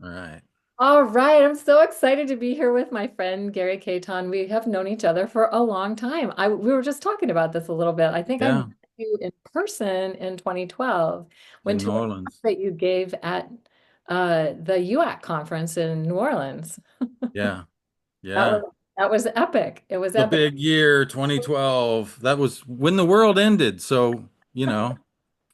All right. All right, I'm so excited to be here with my friend Gary Caton. We have known each other for a long time. We were just talking about this a little bit. I think I met Yeah, you in person in 2012. Went in to New a talk Orleans. that you gave at the UAC conference in New Orleans. Yeah, That yeah. was that was epic. It was The epic. big year, 2012. That was when the world ended. So,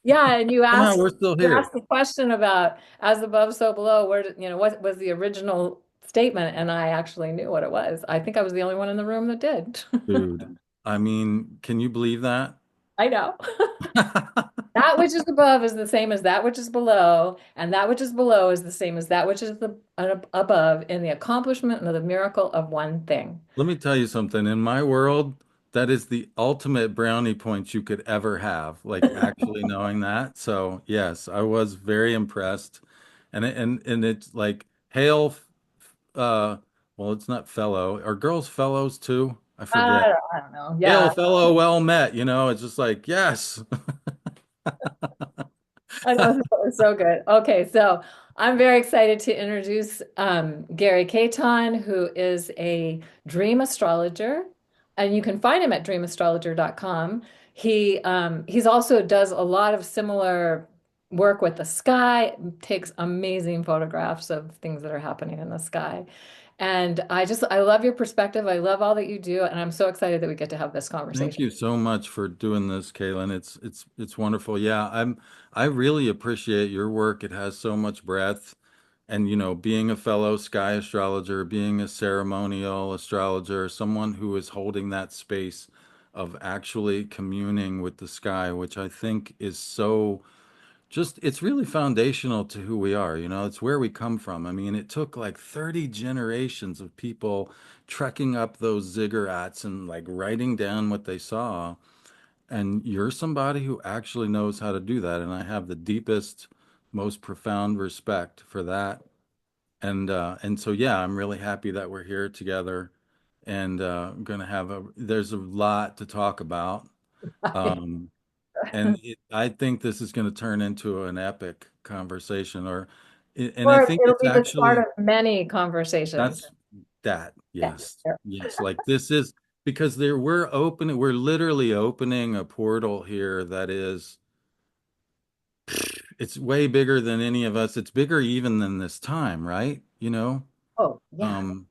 Yeah, and you somehow asked we're still you here. asked the question about as above, so below. What was the original statement? And I actually knew what it was. I think I was the only one in the room that did. Dude, I mean, can you believe that? I know. That which is above is the same as that which is below, and that which is below is the same as that which is above in the accomplishment of the miracle of one thing. Let me tell you something. In my world, that is the ultimate brownie points you could ever have, like actually knowing that. So, yes, I was very impressed. And it's like hail uh well, it's not fellow. Are girls fellows too? I forget. I don't know. Hail Yeah, fellow, well met, it's just like, yes. I know it was so good. Okay, so I'm very excited to introduce Gary Caton, who is a dream astrologer, and you can find him at dreamastrologer.com. He's also does a lot of similar work with the sky, takes amazing photographs of things that are happening in the sky. And I love your perspective. I love all that you do, and I'm so excited that we get to have this Thank conversation. you so much for doing this, Kaylin. It's wonderful. Yeah, I really appreciate your work. It has so much breadth. And being a fellow sky astrologer, being a ceremonial astrologer, someone who is holding that space of actually communing with the sky, which I think is so just it's really foundational to who we are. It's where we come from. I mean, it took like 30 generations of people trekking up those ziggurats and like writing down what they saw. And you're somebody who actually knows how to do that. And I have the deepest, most profound respect for that. And so yeah, I'm really happy that we're here together and I'm gonna have there's a lot to talk about. Um, I think this is going to turn into an epic conversation, and I Or think it'll it's be the start actually of many conversations. that's that. Yeah. Yes, yes. Like this is because we're literally opening a portal here that is, it's way bigger than any of us. It's bigger even than this time, right? Oh, yeah. Um,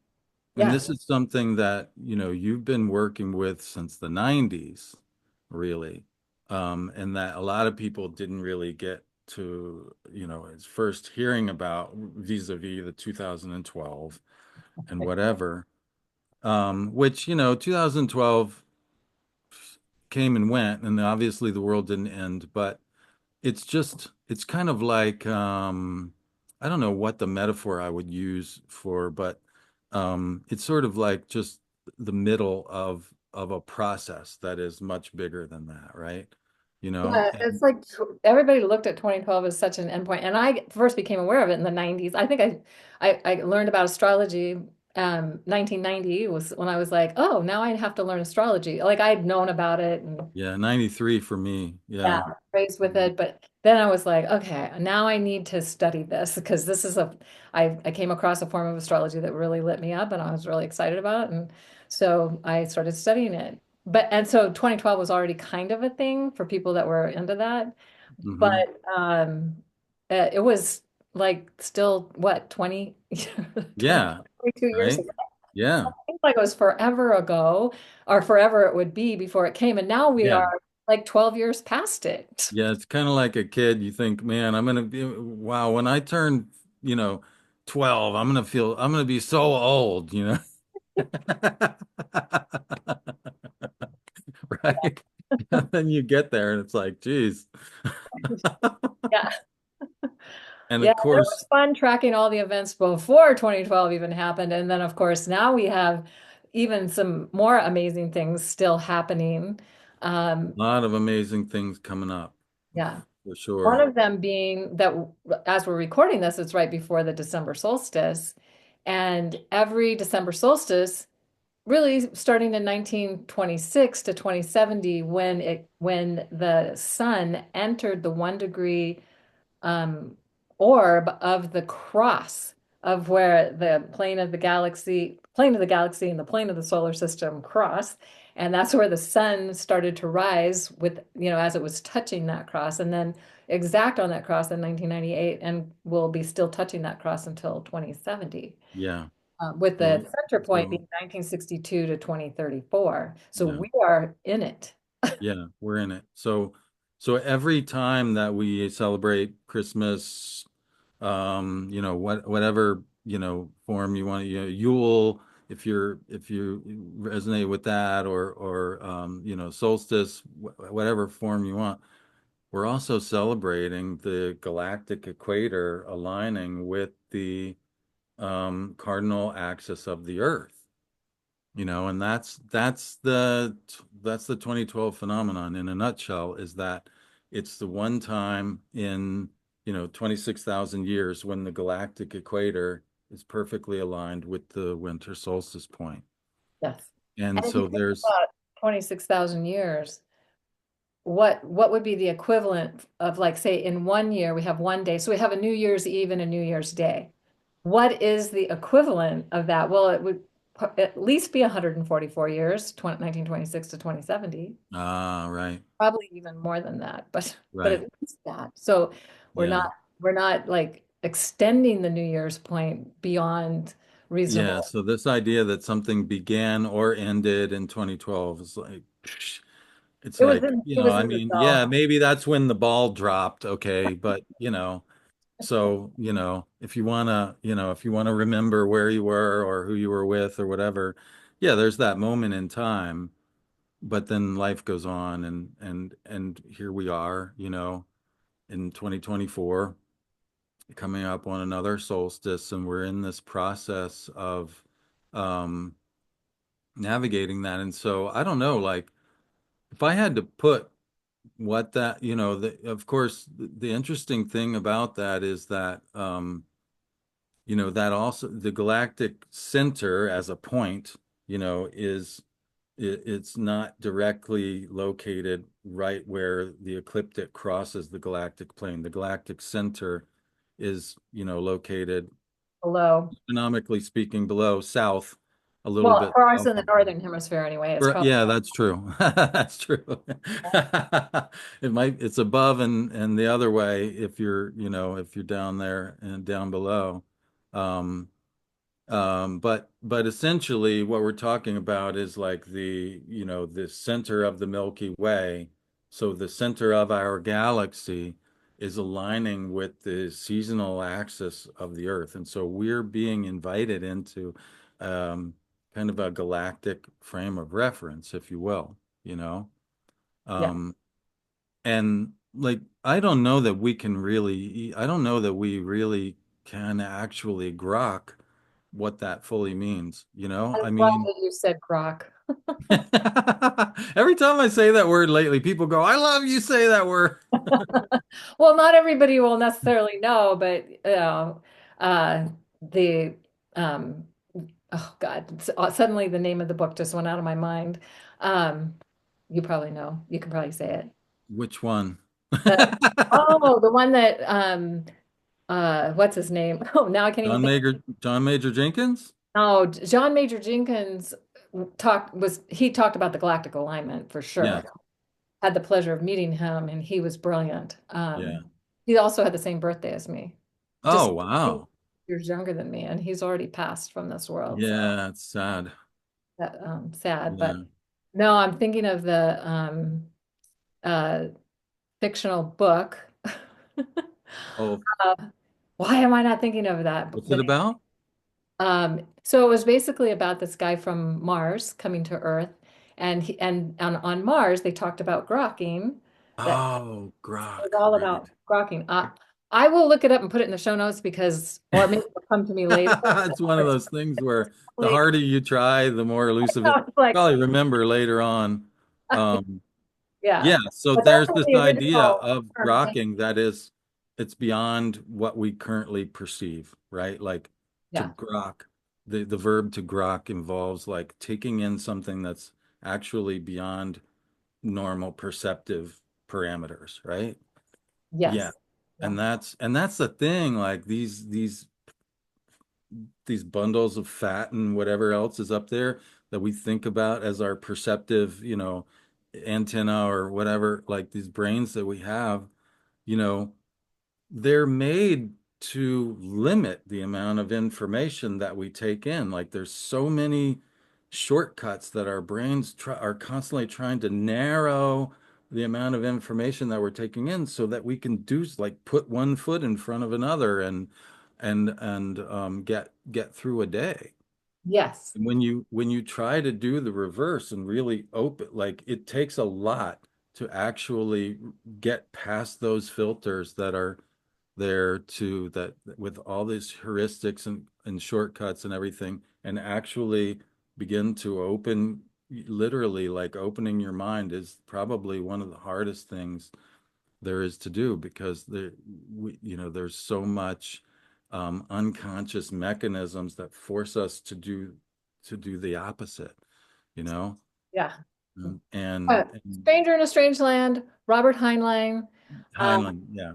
and Yeah. this is something that, you've been working with since the 90s, really. And that a lot of people didn't really get to, as first hearing about vis-a-vis the 2012 and whatever. Which, 2012 came and went, and obviously the world didn't end, but it's kind of like I don't know what the metaphor I would use for, but it's sort of like just the middle of a process that is much bigger than that, right? Yeah, it's And like everybody looked at 2012 as such an endpoint, and I first became aware of it in the 90s. I think I learned about astrology 1990 was when I was like, oh, now I have to learn astrology. Like I'd known about it and yeah, 93 for me. yeah, Yeah. raised with it. But then I was like, okay, now I need to study this because this is I came across a form of astrology that really lit me up and I was really excited about it. And so I started studying it. And so 2012 was already kind of a thing for people that were into that. But Hmm. um, it was like still what, 20, 20, Yeah, 22 years right? ago. Yeah. Seems like it was forever ago, or forever it would be before it came. And now we Yeah. are like 12 years past it. Yeah, it's kind of like a kid. You think, man, I'm gonna be, wow, when I turn, you know, 12, I'm gonna be so old. Right? And then you get there and it's like, geez. Yeah. And Yeah, of it course, was fun tracking all the events before 2012 even happened. And then, of course, now we have even some more amazing things still happening. Um, a lot of amazing things coming up yeah. for One sure. of them being that as we're recording this, it's right before the December solstice. And every December solstice, really starting in 1926 to 2070, when the sun entered the 1 degree um, orb of the cross. of where the plane of the galaxy and the plane of the solar system cross. And that's where the sun started to rise with, as it was touching that cross, and then exact on that cross in 1998, and will be still touching that cross until 2070, Yeah. with So the center point so being 1962 to 2034. So yeah. we are in it. Yeah, we're in it. So every time that we celebrate Christmas, whatever, form you want, Yule, if you resonate with that, or solstice, whatever form you want, we're also celebrating the galactic equator aligning with the cardinal axis of the Earth. And that's the 2012 phenomenon in a nutshell, is that it's the one time in 26,000 years when the galactic equator is perfectly aligned with the winter solstice point. Yes. And And if you so think there's about 26,000 years, what would be the equivalent of, like, say, in one year we have one day. So we have a New Year's Eve and a New Year's Day. What is the equivalent of that? Well, it would at least be 144 years, 1926 to 2070. right, Probably even more than that, but at right. least that. So we're not Yeah. we're not like extending the New Year's point beyond Yeah, reasonable. so this idea that something began or ended in 2012 is like, it's like, It was I in the mean, cell. yeah, maybe that's when the ball dropped, okay, but so, if you want to remember where you were or who you were with or whatever, yeah, there's that moment in time, but then life goes on, and here we are, in 2024, coming up on another solstice, and we're in this process of um navigating that. And so I don't know, like, if I had to put what that, of course, the interesting thing about that is that that also the galactic center as a point, is it's not directly located right where the ecliptic crosses the galactic plane. The galactic center is, located, Below. economically speaking, below, south, a little Well, bit for us south in the of northern hemisphere anyway, it's probably Yeah, that's true. That's true. It's above and the other way if you're down there and down below. Um, but essentially what we're talking about is like the center of the Milky Way. So the center of our galaxy is aligning with the seasonal axis of the Earth. And so we're being invited into um, kind of a galactic frame of reference, if you will, you know? yeah. Um, and like, I don't know that we really can actually grok what that fully means, I I love mean, that you said grok. every time I say that word lately, people go, I love you say that word. Well, not everybody will necessarily know, but the um, oh God, suddenly the name of the book just went out of my mind. Um, you probably know. You can probably say it. Which one? The one that what's his name? Oh, now I can't even think. John Major Jenkins? Oh, John Major Jenkins he talked about the galactic alignment for Yeah. sure. Had the pleasure of meeting him, and he was brilliant. Yeah. He also had the same birthday as me, Oh, just wow. 8 years younger than me, and he's already passed from this world. So Yeah, it's sad. that sad, but Yeah. no, I'm thinking of the uh, fictional book. Oh, Uh, why am I not thinking of that? what's it about? So it was basically about this guy from Mars coming to Earth, and on Mars they talked about grokking. That Oh, was Grok, all right. about grokking. I will look it up and put it in the show notes, or maybe it'll come to me later. It's one of It's those things where the probably, harder you try, the more elusive it it's like, probably remember later on. Um, yeah, yeah, so but that's there's what this the idea original of term came. grokking it's beyond what we currently perceive, right? Like to Yeah, grok, the verb to grok involves like taking in something that's actually beyond normal perceptive parameters, right? Yeah. yes, yeah, And that's the thing, like these these bundles of fat and whatever else is up there that we think about as our perceptive, antenna or whatever, like these brains that we have, you know, they're made to limit the amount of information that we take in. Like there's so many shortcuts that our brains are constantly trying to narrow the amount of information that we're taking in so that we can do like put one foot in front of another and get through a day. Yes. When you try to do the reverse and really open, like it takes a lot to actually get past those filters that are there to that with all these heuristics and shortcuts and everything, and actually begin to open, literally like opening your mind is probably one of the hardest things there is to do because there's so much unconscious mechanisms that force us to do the opposite, you know. Yeah. And Stranger in a Strange Land, Robert Heinlein. Um, Heinlein, yeah.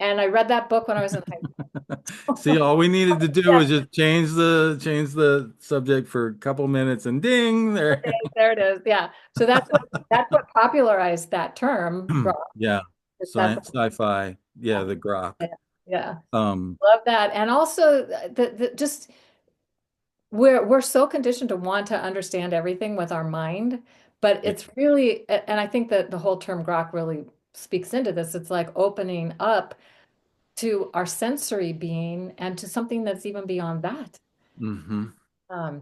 and I read that book when I was in high See, school. all we needed to do Yeah, was just change the subject for a couple minutes, and ding, there. okay, there it is. Yeah. So that's what popularized that term, grok. Yeah, That's sci-fi. Yeah, the grok. yeah. Yeah. Um, Love that. And also the just we're so conditioned to want to understand everything with our mind, but yeah. it's really, and I think that the whole term grok really speaks into this. It's like opening up to our sensory being and to something that's even beyond that. Hmm.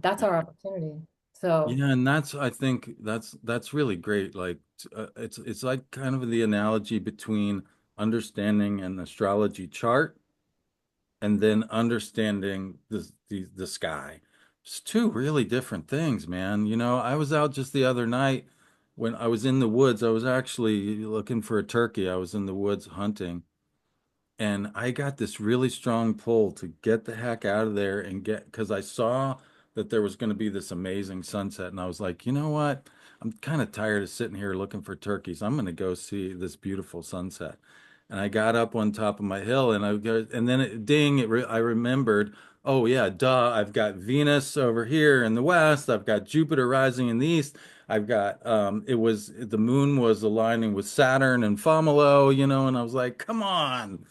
That's our opportunity. So, Yeah, and I think that's really great. Like, it's like kind of the analogy between understanding an astrology chart and then understanding the sky. It's two really different things, man. I was out just the other night when I was in the woods. I was actually looking for a turkey. I was in the woods hunting, and I got this really strong pull to get the heck out of there and because I saw that there was going to be this amazing sunset. And I was like, you know what? I'm kind of tired of sitting here looking for turkeys. I'm going to go see this beautiful sunset. And I got up on top of my hill and then I remembered, oh yeah, duh, I've got Venus over here in the west. I've got Jupiter rising in the east. I've got the moon was aligning with Saturn and Fomolo, and I was like, come on,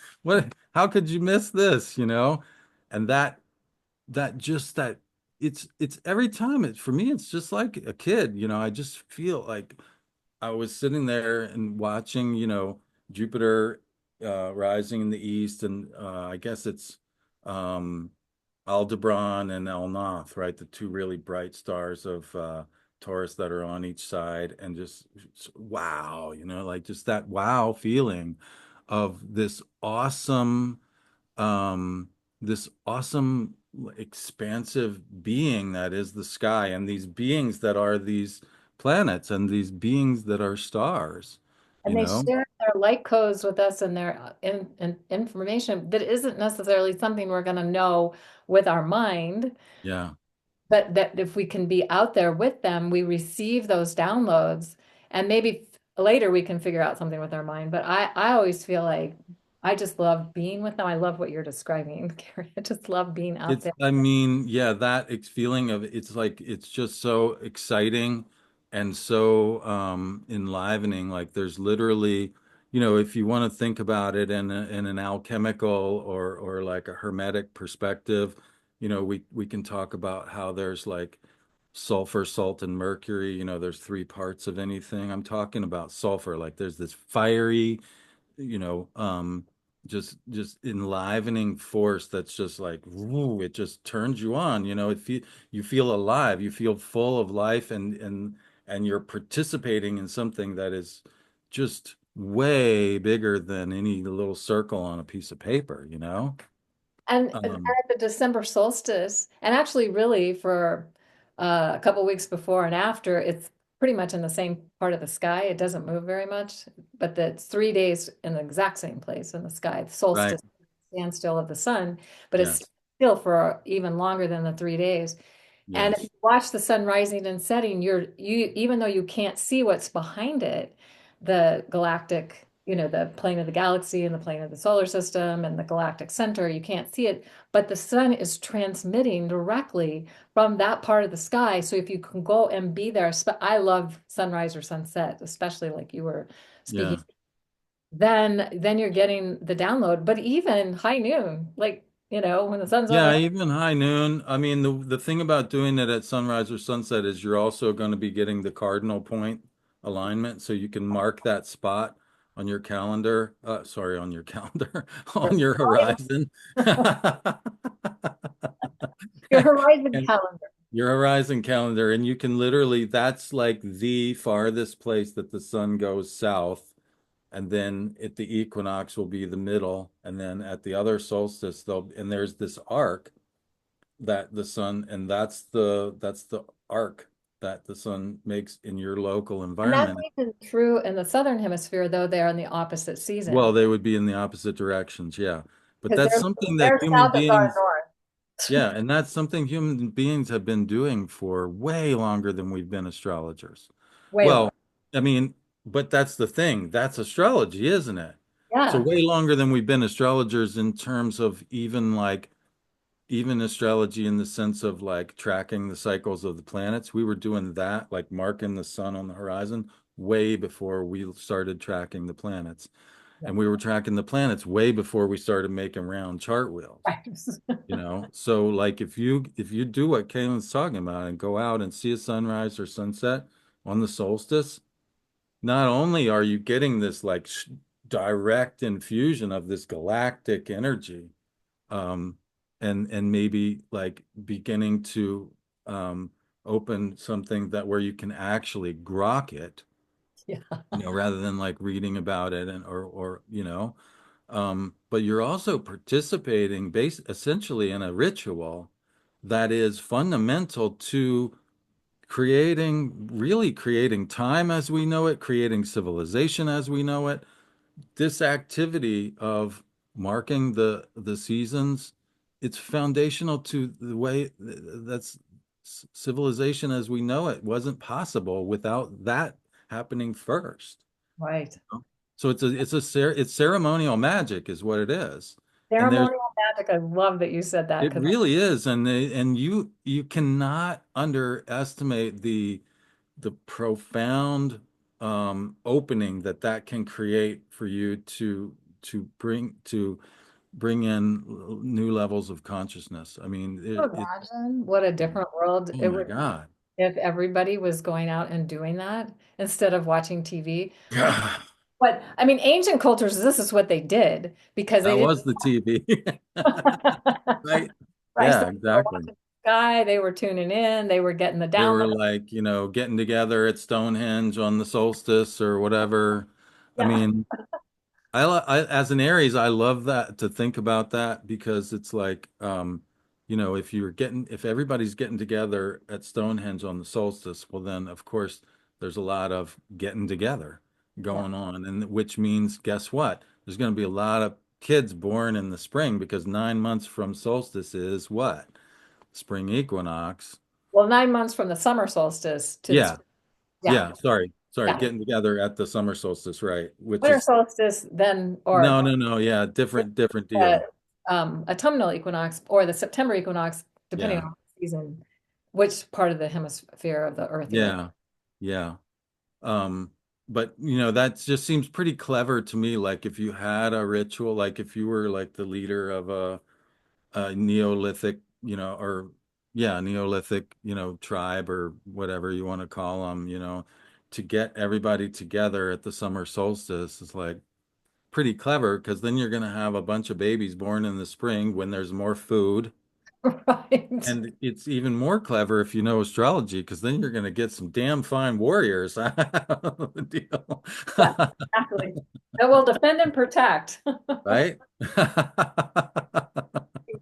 how could you miss this, and that it's every time for me it's just like a kid, I just feel like I was sitting there and watching, Jupiter rising in the east, and I guess it's um, Aldebaran and Elnath, right? The two really bright stars of Taurus that are on each side, and just wow, like just that wow feeling of um, this awesome, expansive being that is the sky, and these beings that are these planets, and these beings that are stars, and you they know? share their light codes with us and their information that isn't necessarily something we're going to know with our mind, Yeah. but that if we can be out there with them, we receive those downloads, and maybe later we can figure out something with our mind. But I always feel like I just love being with them. I love what you're describing, Carrie. I just love being out there. I mean, yeah, that feeling of it's like it's just so exciting and so enlivening. Like there's literally, if you want to think about it in an alchemical or like a hermetic perspective, we can talk about how there's like sulfur, salt, and mercury. There's three parts of anything. I'm talking about sulfur. Like there's this fiery, you know, um, just enlivening force that's just like, woo, it just turns you on. You feel alive, you feel full of life, and you're participating in something that is just way bigger than any little circle on a piece of paper. And at Um, the December solstice, and actually, really, for a couple weeks before and after, it's pretty much in the same part of the sky. It doesn't move very much, but it's 3 days in the exact same place in the sky. The right. solstice, standstill of the sun, but it's Yes. still for even longer than the 3 days. And if you Yes. watch the sun rising and setting, you even though you can't see what's behind it, the galactic the plane of the galaxy and the plane of the solar system and the galactic center. You can't see it, but the sun is transmitting directly from that part of the sky. So if you can go and be there, I love sunrise or sunset, especially like you were speaking, Yeah. then you're getting the download. But even high noon, like, when the sun's Yeah, overhead. even high noon. I mean, the thing about doing it at sunrise or sunset is you're also going to be getting the cardinal point alignment, so you can mark that spot on your calendar. Sorry, on your calendar, on your horizon. Your horizon And calendar. your horizon calendar, and you can literally, that's like the farthest place that the sun goes south, and then at the equinox will be the middle, and then at the other solstice, and there's this arc that the sun, and that's the arc that the sun makes in your local And that's environment. even true in the southern hemisphere, though they're in the opposite Well, season they would be in the opposite directions, yeah. But because that's they're something that they're human south of our beings, north. yeah, and that's something human beings have been doing for way longer than we've been astrologers. Way longer. Well, I mean, but that's the thing. That's astrology, isn't it? So Yeah. way longer than we've been astrologers in terms of even astrology in the sense of like tracking the cycles of the planets. We were doing that, like marking the sun on the horizon, way before we started tracking the planets. Yeah. And we were tracking the planets way before we started making round chart wheels. Right. So like if you do what Kaylin's talking about and go out and see a sunrise or sunset on the solstice, not only are you getting this like direct infusion of this galactic energy, um, and maybe like beginning to um, open something that where you can actually grok it, Yeah. rather than like reading about it and or but you're also participating essentially in a ritual that is fundamental to really creating time as we know it, creating civilization as we know it. This activity of marking the seasons, it's foundational to the way that's civilization as we know it wasn't possible without that happening first. Right. So it's ceremonial magic is what it is. And there's Ceremonial magic. I love that you said that it because really is, and you cannot underestimate the profound opening that can create for you to bring in new levels of consciousness. I mean, imagine what a different world oh it my would be God. if everybody was going out and doing that instead of watching TV. Like, God, but I mean, ancient cultures, this is what they did because they that didn't. was the TV. Right? Right. So Yeah, they were exactly. watching the sky, they were tuning in, they were getting the They download. were like, getting together at Stonehenge on the solstice or whatever. I Yeah. mean, as an Aries, I love that to think about that because it's like, if everybody's getting together at Stonehenge on the solstice, well, then of course there's a lot of getting together Yeah. going on, and which means, guess what? There's going to be a lot of kids born in the spring because 9 months from solstice is what? Spring equinox. Well, 9 months from the summer solstice to the Yeah, spring. Yeah. yeah. Sorry, Yeah. getting together at the summer solstice, right? Which Winter is solstice, then, or no, no, no. Yeah, different uh, deal. autumnal equinox or the September equinox, depending Yeah. on the season, which part of the hemisphere of the earth you're in. Yeah, yeah. Um, but that just seems pretty clever to me. Like if you had a ritual, like if you were like the leader of a Neolithic, or yeah, Neolithic, tribe or whatever you want to call them, to get everybody together at the summer solstice is like pretty clever because then you're going to have a bunch of babies born in the spring when there's more food. Right. And it's even more clever if you know astrology, because then you're going to get some damn fine warriors out of the deal. Yeah, exactly. That will defend and protect. Right?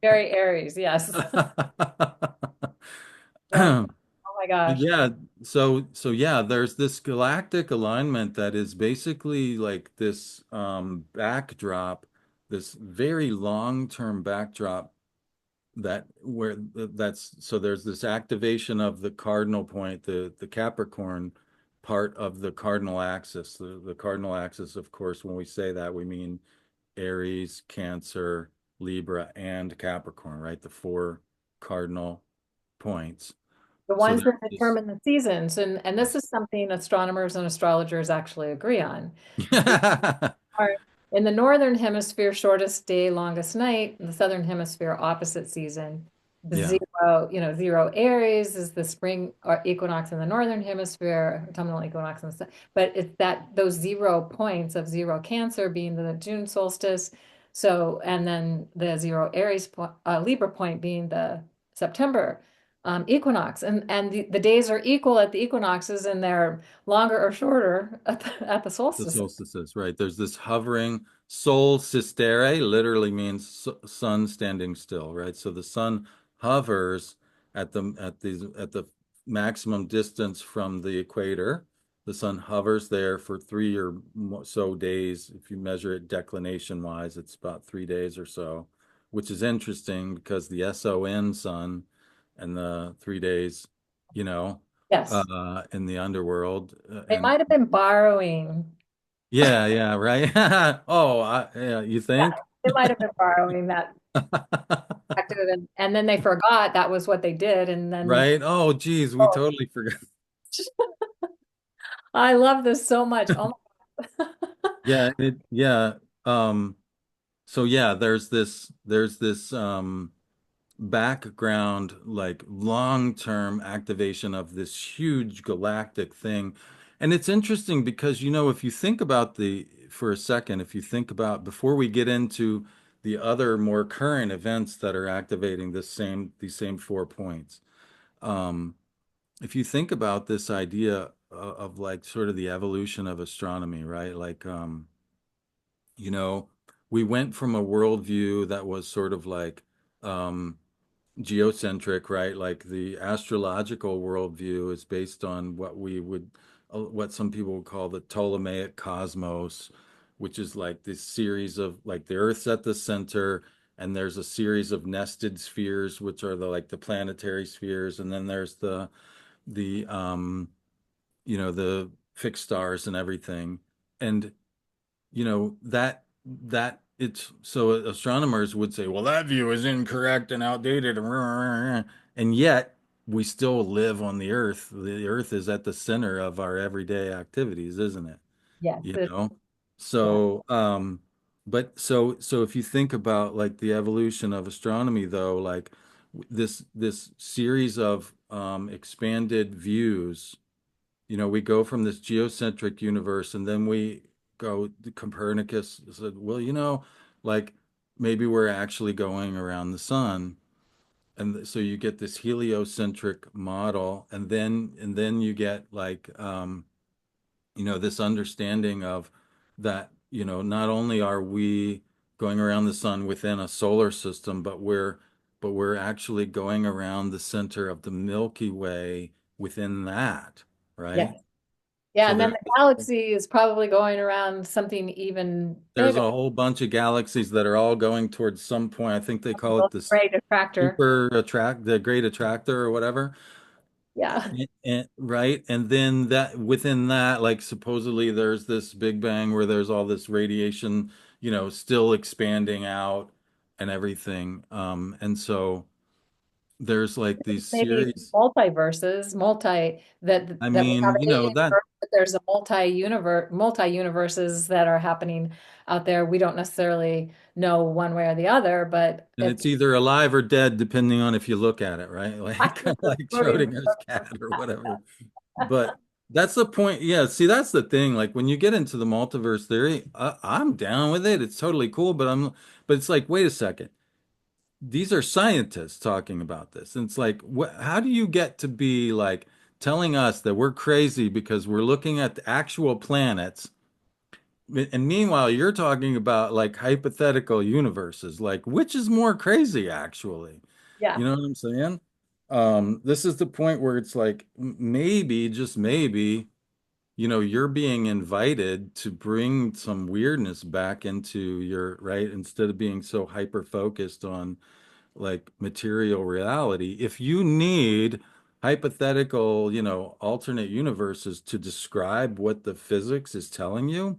Very Aries, yes. Love. Oh my gosh. Yeah, so yeah, there's this galactic alignment that is basically like this backdrop, this very long-term backdrop that's so there's this activation of the cardinal point, the Capricorn part of the cardinal axis. The cardinal axis, of course, when we say that, we mean Aries, Cancer, Libra, and Capricorn, right? The four cardinal points. The So ones there's that this, determine the seasons. And this is something astronomers and astrologers actually agree on. Are in the northern hemisphere, shortest day, longest night. In the southern hemisphere, opposite season. The yeah, zero Aries is the spring equinox in the northern hemisphere, autumnal equinox in the south. But it's that those 0 points of zero Cancer being the June solstice. So, and then the zero Aries Libra point being the September equinox. And the days are equal at the equinoxes and they're longer or shorter at the the solstice. solstices, right? There's this hovering sol sistere, literally means sun standing still, right? So the sun hovers at the maximum distance from the equator. The sun hovers there for 3 or so days. If you measure it declination wise, it's about 3 days or so, which is interesting because the SON sun and the 3 days, you know, Yes. in the underworld, They and might have been borrowing. yeah, yeah, right. Oh, yeah, you Yeah, think? they might have been borrowing that perspective, and then they forgot that was what they did, and then Right? Oh, geez, we oh, totally forgot. I love this so much. Oh Yeah. Um, so yeah, there's this background, like long-term activation of this huge galactic thing. And it's interesting because, if you think about for a second, if you think about before we get into the other more current events that are activating these same 4 points, um, if you think about this idea of like sort of the evolution of astronomy, right? Like, you know, we went from a worldview that was sort of like, um, geocentric, right? Like the astrological worldview is based on what some people would call the Ptolemaic cosmos, which is like this series of like the Earth's at the center, and there's a series of nested spheres, which are the planetary spheres, and then there's the fixed stars and everything. And that it's so astronomers would say, well, that view is incorrect and outdated, and yet we still live on the Earth. The Earth is at the center of our everyday activities, isn't it? yes, You know? yeah, So, but so if you think about like the evolution of astronomy, though, like this series of expanded views, we go from this geocentric universe and then we go, Copernicus said, well, like maybe we're actually going around the sun. And so you get this heliocentric model, and then you get like, this understanding of that, not only are we going around the sun within a solar system, but we're actually going around the center of the Milky Way within that, right? yes, yeah. So And then there's the galaxy is probably going around something even there's bigger, a whole bunch of galaxies that are all going towards some point. I think they call the it the great attractor. the great attractor or whatever. Yeah, Right? And then that within that, like supposedly there's this Big Bang where there's all this radiation, still expanding out and everything. And so there's like these maybe series. multiverses, I that we have mean, a that. universe, but there's a multi-universes that are happening out there. We don't necessarily know one way or the other, but And it's it's either alive or dead, depending on if you look at it, right? I Like was like Schrodinger. Schrodinger's cat or whatever. But that's the point. Yeah, see, that's the thing. Like when you get into the multiverse theory, I'm down with it. It's totally cool, but it's like, wait a second. These are scientists talking about this. And it's like, how do you get to be like telling us that we're crazy because we're looking at the actual planets? And meanwhile, you're talking about like hypothetical universes. Like, which is more crazy, actually? Yeah, You know what I'm saying? This is the point where it's like maybe, just maybe, you're being invited to bring some weirdness back into your, right, instead of being so hyper focused on like material reality. If you need hypothetical, alternate universes to describe what the physics is telling you,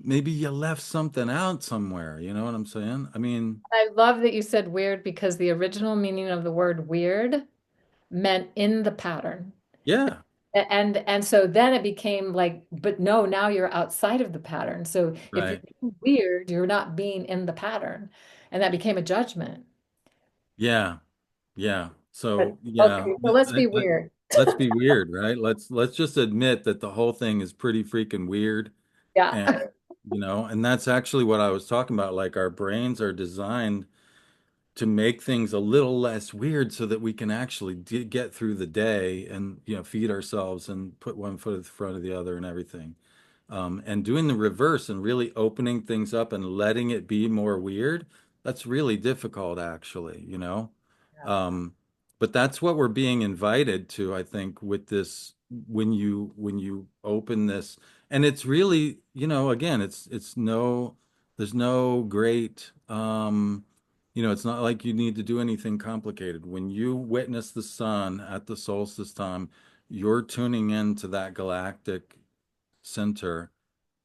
maybe you left something out somewhere. You know what I'm saying? I mean, I love that you said weird because the original meaning of the word weird meant in the pattern. yeah, And so then it became like, but no, now you're outside of the pattern. So if you're right. being weird, you're not being in the pattern. And that became a judgment. Yeah, yeah. But So, yeah, okay, so let's be weird. let's be weird, right? Let's just admit that the whole thing is pretty freaking weird. Yeah. And, and that's actually what I was talking about. Like our brains are designed to make things a little less weird so that we can actually get through the day and, feed ourselves and put one foot in front of the other and everything. And doing the reverse and really opening things up and letting it be more weird, that's really difficult, actually, Um, but that's what we're being invited to, I think, with this when you open this, and it's really, again, it's no, there's no great, it's not like you need to do anything complicated. When you witness the sun at the solstice time, you're tuning into that galactic center,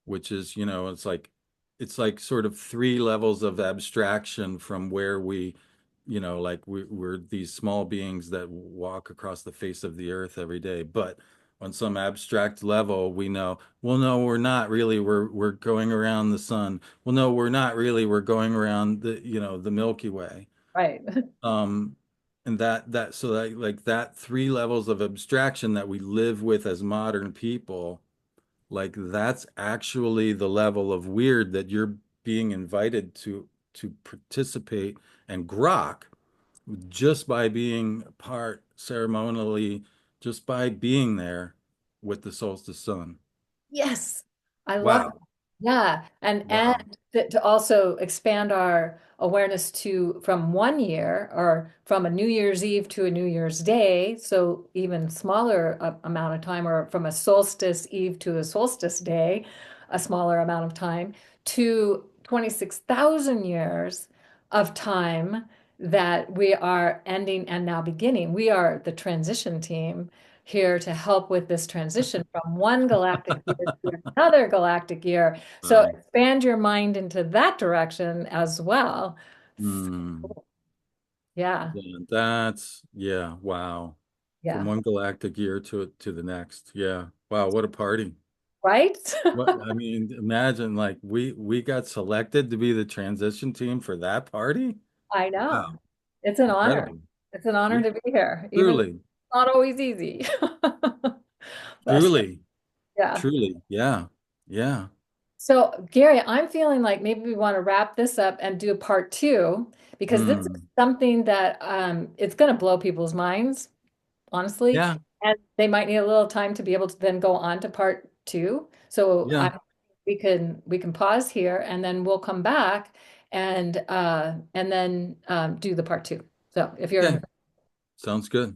which is, it's like sort of three levels of abstraction from where like we're these small beings that walk across the face of the earth every day. But on some abstract level, we know, well, no, we're not really. We're going around the sun. Well, no, we're not really. We're going around the Milky Way. Right. Um, and that so that like that three levels of abstraction that we live with as modern people, like that's actually the level of weird that you're being invited to participate and grok just by being part ceremonially, just by being there with the solstice sun. Yes, I love that. Wow. Yeah, and Wow. to also expand our awareness to from 1 year or from a New Year's Eve to a New Year's Day, so even smaller amount of time, or from a solstice eve to a solstice day, a smaller amount of time, to 26,000 years of time that we are ending and now beginning. We are the transition team here to help with this transition from one galactic year to another galactic year. So Wow. expand your mind into that direction as well. Hmm. Yeah, Yeah, that's yeah, wow. From yeah. one galactic year to the next. Yeah. Wow, what a party. Right? What I mean, imagine like we got selected to be the transition team for that party. I Wow, know. It's an honor. incredible. It's an honor Yeah, to be here, even though truly, it's not always easy. But truly, yeah. truly. Yeah, yeah, So, Gary, I'm feeling like maybe we want to wrap this up and do a part two because this is mm, something that it's going to blow people's minds, honestly, yeah, and they might need a little time to be able to then go on to part two. So yeah. we can pause here and then we'll come back and then do the part two. So if you're Okay, sounds good.